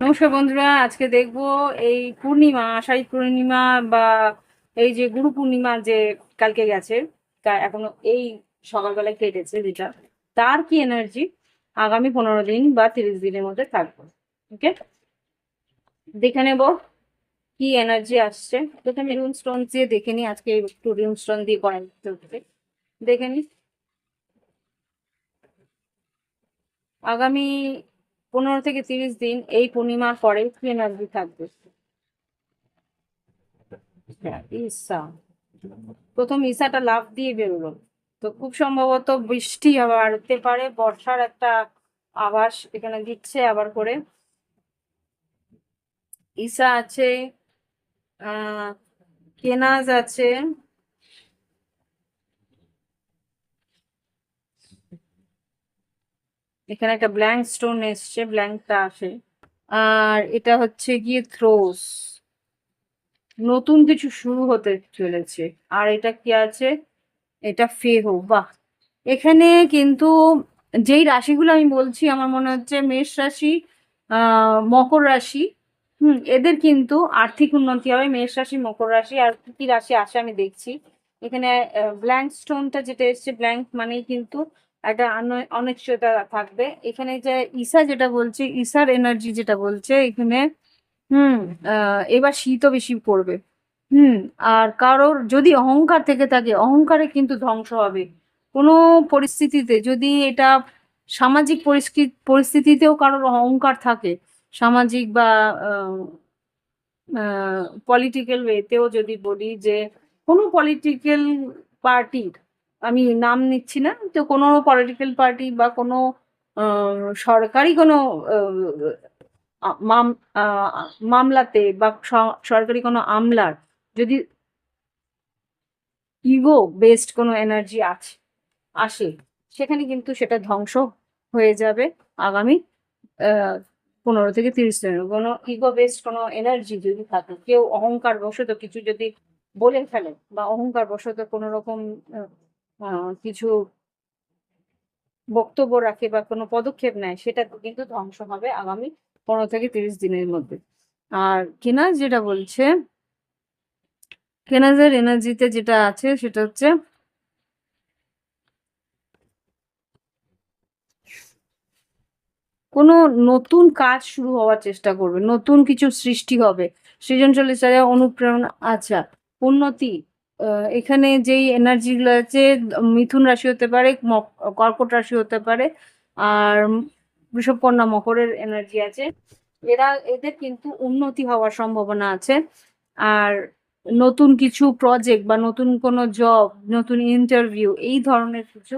নমস্কার বন্ধুরা, আজকে দেখবো এই পূর্ণিমা, আষাঢ়ী পূর্ণিমা বা এই যে গুরু পূর্ণিমা যে কালকে গেছে, তা এখনো এই সকালবেলায় কেটেছে যেটা, তার কি এনার্জি আগামী 15 দিন বা 30 দিনের মধ্যে থাকবে। ওকে, দেখে নেব কি এনার্জি আসছে। প্রথমে রুন স্টোন দিয়ে দেখে নি, আজকে একটু রুন স্টোন দিয়ে করা উঠতে দেখে নি আগামী 15 থেকে 30 দিন এই পূর্ণিমার পরে কি এনার্জি থাকবে। ঈশা, প্রথম ঈশাটা লাফ দিয়ে বেরোলো, তো খুব সম্ভবত বৃষ্টি আবার হতে পারে, বর্ষার একটা আভাস এখানে দিচ্ছে আবার করে। ঈশা আছে, আহ কেনাজ আছে, এখানে একটা ব্ল্যাঙ্ক স্টোন এসছে, ব্ল্যাঙ্কটা আসে। আর এটা হচ্ছে গিয়ে থ্রোস, নতুন কিছু শুরু হতে চলেছে। আর এটা কি আছে, এটা ফেহো। বাহ, এখানে কিন্তু যেই রাশিগুলো আমি বলছি আমার মনে হচ্ছে মেষ রাশি, মকর রাশি, এদের কিন্তু আর্থিক উন্নতি হবে। মেষ রাশি, মকর রাশি, আর কি কি রাশি আসে আমি দেখছি। এখানে ব্ল্যাঙ্ক স্টোনটা যেটা এসছে, ব্ল্যাঙ্ক মানেই কিন্তু একটা অনিশ্চয়তা থাকবে এখানে। যে ঈশা যেটা বলছে, ঈশার এনার্জি যেটা বলছে এখানে, হুম এবার শীতও বেশি পড়বে। হুম আর কারোর যদি অহংকার থেকে থাকে, অহংকারে কিন্তু ধ্বংস হবে কোনো পরিস্থিতিতে। যদি এটা সামাজিক পরিস্থিতিতেও কারোর অহংকার থাকে, সামাজিক বা পলিটিক্যাল ওয়েতেও যদি বলি, যে কোনো পলিটিক্যাল পার্টির, আমি নাম নিচ্ছি না, তো কোনো পলিটিক্যাল পার্টি বা কোনো সরকারি কোনো আহ, মাম আহ, মামলাতে বা সরকারি কোনো আমলার যদি ইগো বেসড কোনো এনার্জি আসে, সেখানে কিন্তু সেটা ধ্বংস হয়ে যাবে আগামী 15 থেকে 30 দিনের। কোনো ইগো বেসড কোনো এনার্জি যদি থাকে, কেউ অহংকার বশত কিছু যদি বলে ফেলে বা অহংকার বশত কোনো রকম কিছু বক্তব্য রাখে বা কোনো পদক্ষেপ নেয়, সেটা কিন্তু ধ্বংস হবে আগামী 15 থেকে 30 দিনের মধ্যে। আর কেনাজ যেটা বলছে, কেনাজের এনার্জিতে যেটা আছে সেটা হচ্ছে কোনো নতুন কাজ শুরু হওয়ার চেষ্টা করবে, নতুন কিছু সৃষ্টি হবে, সৃজনশীলতা, অনুপ্রেরণা। আচ্ছা, উন্নতি, এখানে যেই এনার্জি গুলো আছে, মিথুন রাশি হতে পারে, কর্কট রাশি হতে পারে, আর বৃষভ, কন্যা, মকরের এনার্জি আছে। এদের কিন্তু উন্নতি হওয়ার সম্ভাবনা আছে। আর নতুন কিছু প্রজেক্ট বা নতুন কোনো জব, নতুন ইন্টারভিউ, এই ধরনের কিছু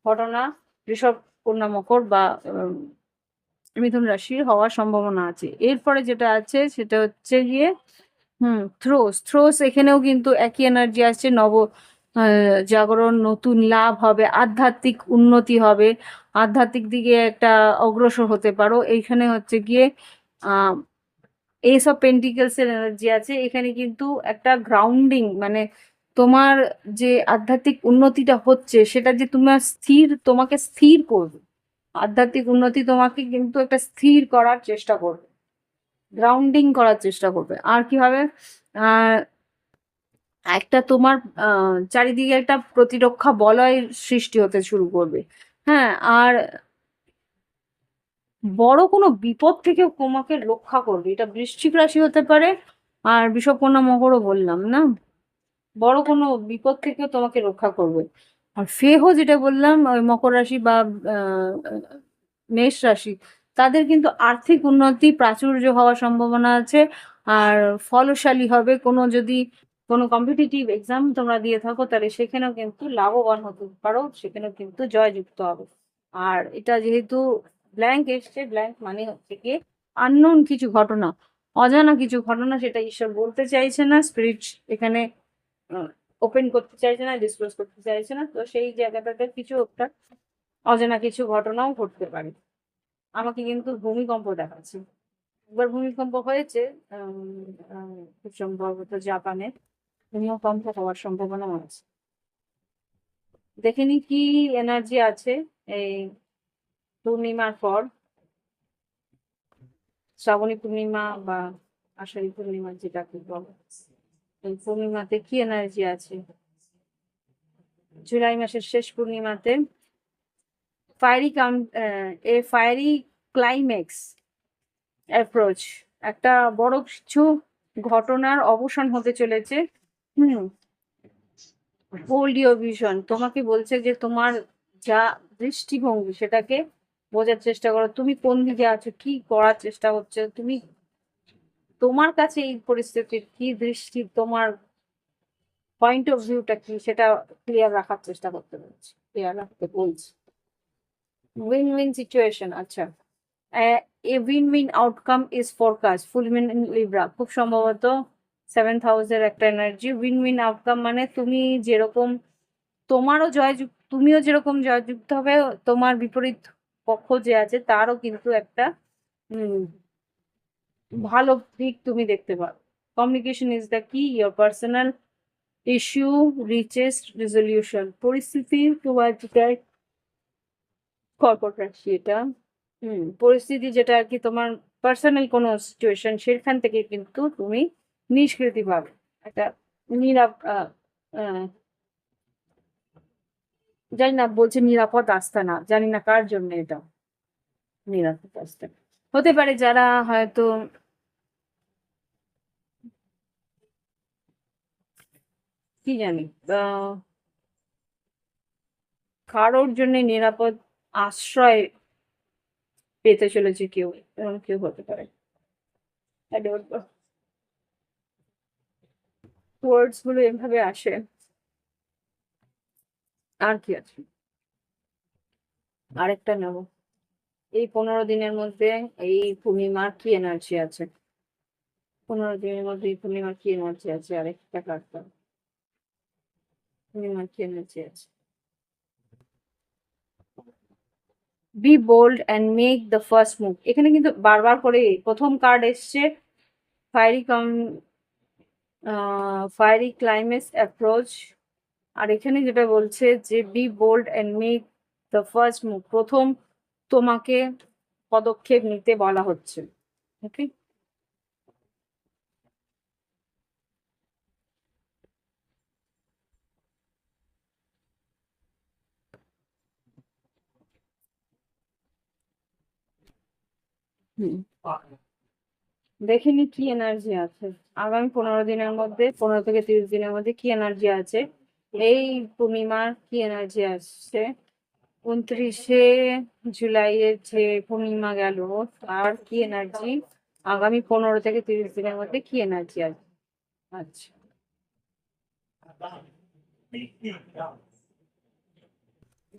ঘটনা বৃষভ, কন্যা, মকর বা মিথুন রাশির হওয়ার সম্ভাবনা আছে। এরপরে যেটা আছে সেটা হচ্ছে গিয়ে থ্রোস। থ্রোস এখানেও কিন্তু একই এনার্জি আসছে, জাগরণ, নতুন লাভ হবে, আধ্যাত্মিক উন্নতি হবে, আধ্যাত্মিক দিকে একটা অগ্রসর হতে পারো। এইখানে হচ্ছে গিয়ে আহ এস অফ পেন্টিকেলস এর এনার্জি আছে। এখানে কিন্তু একটা গ্রাউন্ডিং, মানে তোমার যে আধ্যাত্মিক উন্নতিটা হচ্ছে সেটা যে তোমাকে স্থির করবে। আধ্যাত্মিক উন্নতি তোমাকে কিন্তু একটা স্থির করার চেষ্টা করবে, গ্রাউন্ডিং করার চেষ্টা করবে। আর কি হবে, আহ একটা তোমার চারিদিকে একটা প্রতিরক্ষা বলয় সৃষ্টি হতে শুরু করবে। হ্যাঁ, আর বড় কোনো বিপদ থেকে তোমাকে রক্ষা করবে, এটা বৃশ্চিক রাশি হতে পারে। আর বিষবকন্যা, মকরও বললাম না, বড় কোনো বিপদ থেকে তোমাকে রক্ষা করবে। আর ফেহো যেটা বললাম, ওই মকর রাশি বা আহ, মেষ রাশি, তাদের কিন্তু আর্থিক উন্নতি প্রাচুর্য হওয়ার সম্ভাবনা আছে। আর ফলশালী হবে, কোনো যদি কোনো কম্পিটিটিভ এক্সাম তোমরা দিয়ে থাকো, তাহলে সেখানেও কিন্তু লাভবান হতে পারো, সেখানেও কিন্তু জয়যুক্ত হবে। আর এটা যেহেতু ব্ল্যাঙ্ক এসছে, ব্ল্যাঙ্ক মানে হচ্ছে গিয়ে আননোন কিছু ঘটনা, অজানা কিছু ঘটনা, সেটা ঈশ্বর বলতে চাইছে না, স্পিরিট এখানে ওপেন করতে চাইছে না, ডিসক্লোজ করতে চাইছে না। তো সেই জায়গাটাতে কিছু একটা অজানা কিছু ঘটনাও ঘটতে পারে। আমাকে কিন্তু ভূমিকম্প দেখাচ্ছে, একবার ভূমিকম্প হয়েছে, খুব সম্ভবত জাপানে ভূমিকম্প হওয়ার সম্ভাবনা আছে। দেখিনি কি এনার্জি আছে এই পূর্ণিমার পর। শ্রাবণী পূর্ণিমা বা আষাঢ়ী পূর্ণিমা যেটাকে বলে, এই পূর্ণিমাতে কি এনার্জি আছে? জুলাই মাসের শেষ পূর্ণিমাতে ফায়ারি ক্লাইম্যাক্স অ্যাপ্রোচ, একটা বড় কিছু ঘটনার অবসান হতে চলেছে। হুম, হোল্ড ইউর ভিশন, তোমাকে বলছে যে তোমার যা দৃষ্টিভঙ্গি সেটাকে বোঝার চেষ্টা করো, তুমি কোন দিকে আছো, কি করার চেষ্টা হচ্ছে, তুমি তোমার কাছে এই পরিস্থিতির কি দৃষ্টি, তোমার পয়েন্ট অফ ভিউটা কি, সেটা ক্লিয়ার রাখার চেষ্টা করতে বলছি, ক্লিয়ার রাখতে বলছি। উইন উইন সিচুয়েশন, আচ্ছা। A win win outcome is forecast, full moon in Libra, খুব সম্ভবত 7th হাউসের একটা এনার্জি। উইন উইন আউটকাম মানে তুমি যেরকম, তোমারও জয়যুক্ত, তুমিও যেরকম জয়যুক্ত হবে, তোমার বিপরীত পক্ষ যে আছে তারও কিন্তু একটা ভালো দিক তুমি দেখতে পারো। Communication is the key, your personal issue reaches resolution, পরিস্থিতি তোমার যেটা কর্কট রাশি এটা, পরিস্থিতি যেটা আর কি তোমার পার্সোনাল কোনো সিচুয়েশন, সেখান থেকে কিন্তু তুমি নিষ্কৃতি পাবে, একটা নিরাপ জানি না, বলছে নিরাপদ আস্তানা, জানি না কার জন্য এটা নিরাপদ আস্তানা হতে পারে, যারা হয়তো কি জানি কারোর জন্য নিরাপদ আশ্রয় পেতে চলেছে কেউ, এমন কেউ হতে পারে। ওয়ার্ডস গুলো এভাবে আসে। আর কি আছে, আরেকটা নেব। এই 15 দিনের মধ্যে এই পূর্ণিমার কি এনার্জি আছে? 15 দিনের মধ্যে এই পূর্ণিমার কি এনার্জি আছে? আরেকটা কাটতে, পূর্ণিমার কি এনার্জি আছে? Be bold and make the first move, এখানে কিন্তু বারবার করে প্রথম কার্ড এসছে ফায়ারি ফায়ারি ক্লাইম্যাক্স অ্যাপ্রোচ, আর এখানে যেটা বলছে যে be bold and make the first move, প্রথম তোমাকে পদক্ষেপ নিতে বলা হচ্ছে। ওকে, হুম, দেখিনি কি এনার্জি আছে আগামী 15 দিনের মধ্যে, 15 থেকে 30 দিনের মধ্যে কি এনার্জি আছে, এই পূর্ণিমার কি এনার্জি আসছে। 29শে জুলাইয়ের যে পূর্ণিমা গেল, তার কি এনার্জি আগামী 15 থেকে 30 দিনের মধ্যে কি এনার্জি আছে? আচ্ছা,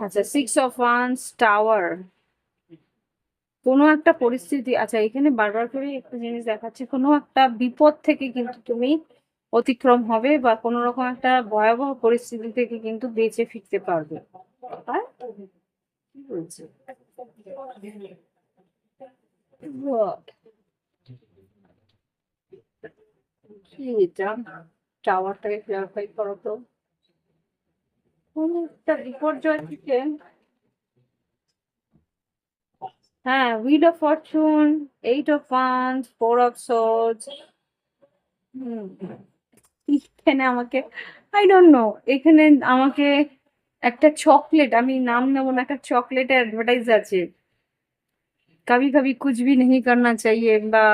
আচ্ছা, 6 অফ ওয়ান্স টাওয়ার, কোনো একটা পরিস্থিতি, আচ্ছা এখানে বারবার করে একটা জিনিস দেখাচ্ছে, কোনো একটা বিপদ থেকে কিন্তু তুমি অতিক্রম হবে, বা কোনো রকম একটা ভয়াবহ পরিস্থিতি থেকে কিন্তু বেঁচে ফিরতে পারবে। আর কি বলছে, কি এটা, টাওয়ারটাকে ক্লিয়ারিফাই করো তো, কোন একটা বিপর্যয় থেকে। হ্যাঁ, wheel of Fortune, 8 of wands, 4 of swords. এখানে আমাকে, আই ডোন্ট নো, এখানে আমাকে একটা চকলেট, আমি নাম নেবো না, একটা চকলেটের অ্যাডভার্টাইজ আছে, কবি কবি কুছ ভি नहीं करना चाहिए, বা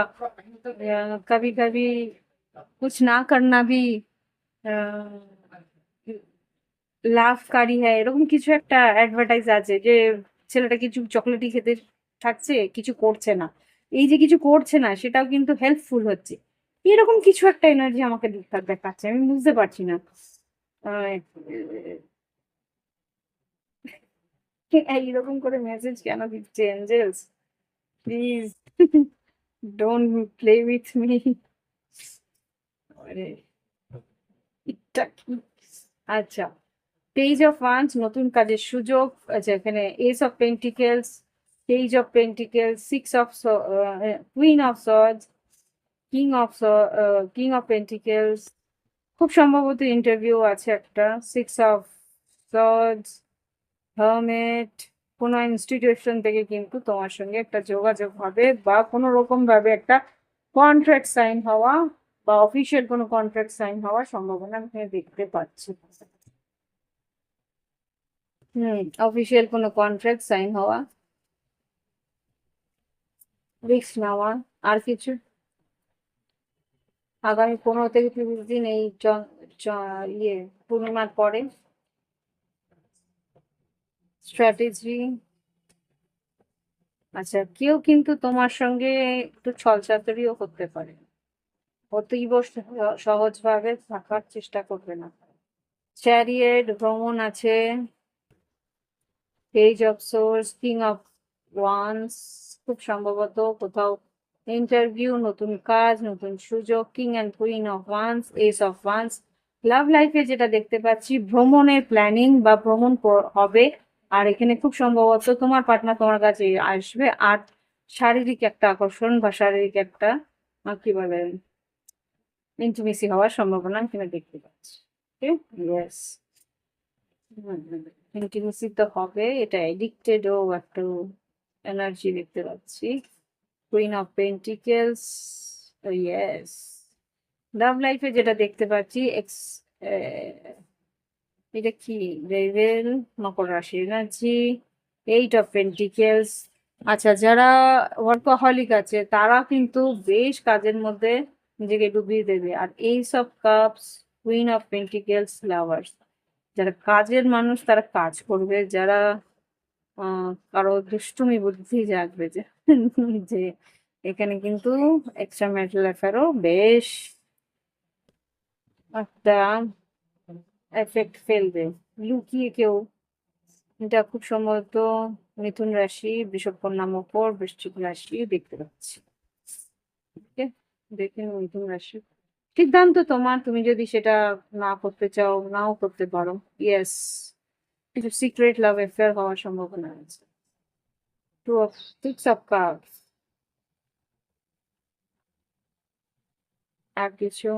কবি কবি कुछ না करना भी লাভকারী হ্যাঁ, এরকম কিছু একটা অ্যাডভার্টাইজ আছে, যে ছেলেটা কিছু চকলেটই খেতে থাকছে, কিছু করছে না, এই যে কিছু করছে না সেটাও কিন্তু হেল্পফুল হচ্ছে, এরকম কিছু একটা এনার্জি আমাকে দেখাচ্ছে, আমি বুঝতে পারছি না। আহ, এইরকম করে মেসেজ কেন দিচ্ছে angels, please don't play with me. আরে এটা কি, আচ্ছা, পেজ অফ ওয়ান্স, নতুন কাজের সুযোগ, আচ্ছা এখানে ace of pentacles, page of pentacles, queen of swords, king of pentacles, খুব সম্ভবত ইন্টারভিউ আছে একটা, 6 অফ সর্ডস, হার্মেট, কোনো ইনস্টিটিউশন থেকে কিন্তু তোমার সঙ্গে একটা যোগাযোগ হবে, বা কোনো রকম ভাবে একটা কন্ট্রাক্ট সাইন হওয়া বা অফিসিয়াল কোনো কন্ট্রাক্ট সাইন হওয়ার সম্ভাবনা আমি দেখতে পাচ্ছি। অফিসিয়াল কোনো কন্ট্রাক্ট সাইন হওয়া, রিস্ক নেওয়া। আর কিছু? আগামী 15 থেকে 30 দিন এই ইয়ে পূর্ণিমার পরে স্ট্র্যাটেজি। আচ্ছা, কেউ কিন্তু তোমার সঙ্গে একটু ছলচাতুরিও করতে পারে, অতীব সহজভাবে থাকার চেষ্টা করবে না। চ্যারিয়েট, ভ্রমণ আছে, page of swords, king of wands, খুব সম্ভবত কোথাও ইন্টারভিউ, নতুন কাজ, নতুন সুযোগ, king and queen of wands, ace of wands. Love লাইফে যেটা দেখতে পাচ্ছি, ভ্রমণের প্ল্যানিং বা ভ্রমণ হবে, আর এখানে খুব সম্ভবত তোমার পার্টনার তোমার কাছে আসবে, আর শারীরিক একটা আকর্ষণ বা শারীরিক একটা কি বলে ইন্টিমেসি হওয়ার সম্ভাবনা এখানে দেখতে পাচ্ছি। ইয়েস, ইন্টিমেসি তো হবে, এটা এডিক্টেডও একটা এনার্জি দেখতে পাচ্ছি। Queen of pentacles, yes. Love লাইফে যেটা দেখতে পাচ্ছি, এটা কি, রেভেল, মকর রাশি এনার্জি, 8 অফ পেন্টিকেলস। আচ্ছা, যারা ওয়ার্কাহলিক আছে তারা কিন্তু বেশ কাজের মধ্যে নিজেকে ডুবিয়ে দেবে। আর ace of cups, queen of pentacles, lovers, যারা কাজের মানুষ তারা কাজ করবে, যারা কারো দুষ্টুমি বুদ্ধি জাগবে যে যে এখানে কিন্তু এক্সট্রা ম্যারিটাল অ্যাফেয়ারও বেশ একটা এফেক্ট ফেলবে লুকিয়ে কেউ। এটা খুব সম্ভবত মিথুন রাশি, বৃষভ, কন্যা, মকর, বৃশ্চিক রাশি দেখতে পাচ্ছি। ওকে, দেখে মিথুন রাশি সিদ্ধান্ত তোমার, তুমি যদি সেটা না করতে চাও নাও করতে পারো। ইয়েস, কিছু সিক্রেট লাভ অ্যাফেয়ার হওয়ার সম্ভাবনা আছে। Two of 6 of cups, আর কিছু?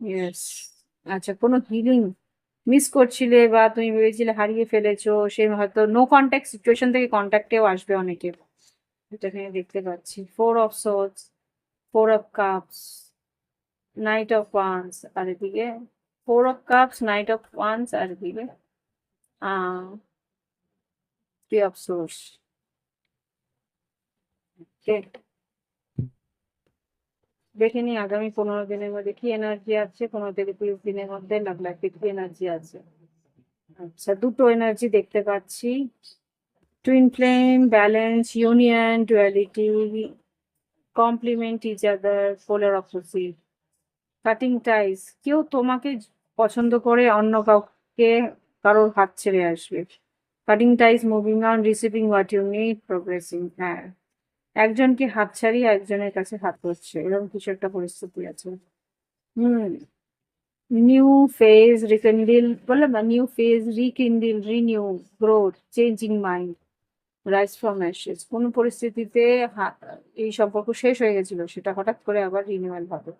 ইয়েস। আচ্ছা, কোনো হিলিং মিস করছিলে বা তুমি ভেবেছিলে হারিয়ে ফেলেছো, সে হয়তো নো কন্ট্যাক্ট সিচুয়েশন থেকে কন্ট্যাক্টেও আসবে অনেকে, এটা এখানে দেখতে পাচ্ছি। 4 of swords, 4 of cups, Knight of Wands, আর এদিকে 4 of cups, Knight of Wands, আর এদিকে 3 of swords। দেখে নি আগামী 15 দিনের মধ্যে কি এনার্জি আছে, 15 থেকে 30 দিনের মধ্যে লাভ লাইফে কি এনার্জি আছে। আচ্ছা, দুটো এনার্জি দেখতে পাচ্ছি, twin flame, balance, union, duality, complement each other, polar opposite, cutting ties, কেউ তোমাকে পছন্দ করে অন্য কাউকে, কারোর হাত ছেড়ে আসবে। Cutting ties, moving on, receiving what you need, progressing. হ্যাঁ, একজনকে হাত ছাড়িয়ে একজনের কাছে হাত করছে, এরকম কিছু একটা পরিস্থিতি আছে। হুম, নিউ ফেজ রিকিন্ডিল, বললাম না, new phase rekindle, renew, growth, changing mind, rise from ashes. কোন পরিস্থিতিতে এই সম্পর্ক শেষ হয়ে গেছিল সেটা হঠাৎ করে আবার রিনিউয়াল হবে।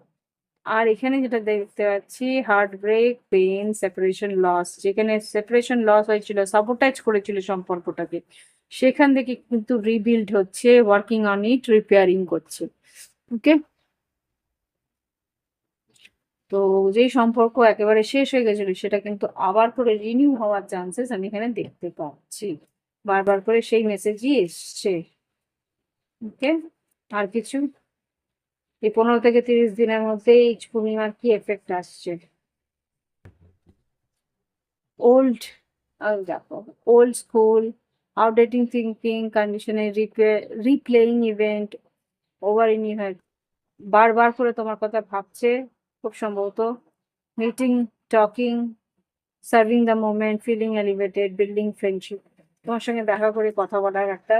আর এখানে যেটা দেখতে পাচ্ছি, heart break, pain, separation, loss, যেখানে সেপারেশন লস হয়েছিল, সাবোটাইজ করেছিল সম্পর্কটাকে, সেখান থেকে কিন্তু রিবিল্ড হচ্ছে, ওয়ার্কিং অন ইট, রিপেয়ারিং করছে। ওকে, তো যেই সম্পর্ক একেবারে শেষ হয়ে গেছিল সেটা কিন্তু আবার করে রিনিউ হওয়ার চান্সেস আমি এখানে দেখতে পাচ্ছি, বারবার করে সেই মেসেজই এসছে। ওকে, আর কিছু? এই 15 থেকে 30 দিনের মধ্যে এই পূর্ণিমার কি এফেক্ট আসছে? ওল্ড, দেখো, ওল্ড স্কুল, আউটডেটিং থিঙ্কিং, কন্ডিশনের replaying event, over in you head, বারবার করে তোমার কথা ভাবছে, খুব সম্ভবত meeting, talking, serving the moment, feeling elevated, building friendship, তোমার সঙ্গে দেখা করে কথা বলার একটা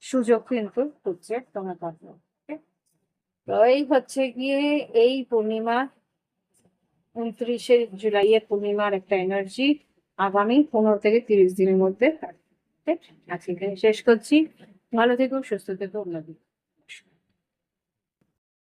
সুযোগ কিন্তু হচ্ছে তোমার কাছে। তো এই হচ্ছে গিয়ে এই পূর্ণিমা, 29শে জুলাইয়ের পূর্ণিমার একটা এনার্জি আগামী 15 থেকে 30 দিনের মধ্যে থাকবে। আজকে এখানে শেষ করছি। ভালো থেকো, সুস্থ থেকো, অন্যদিন।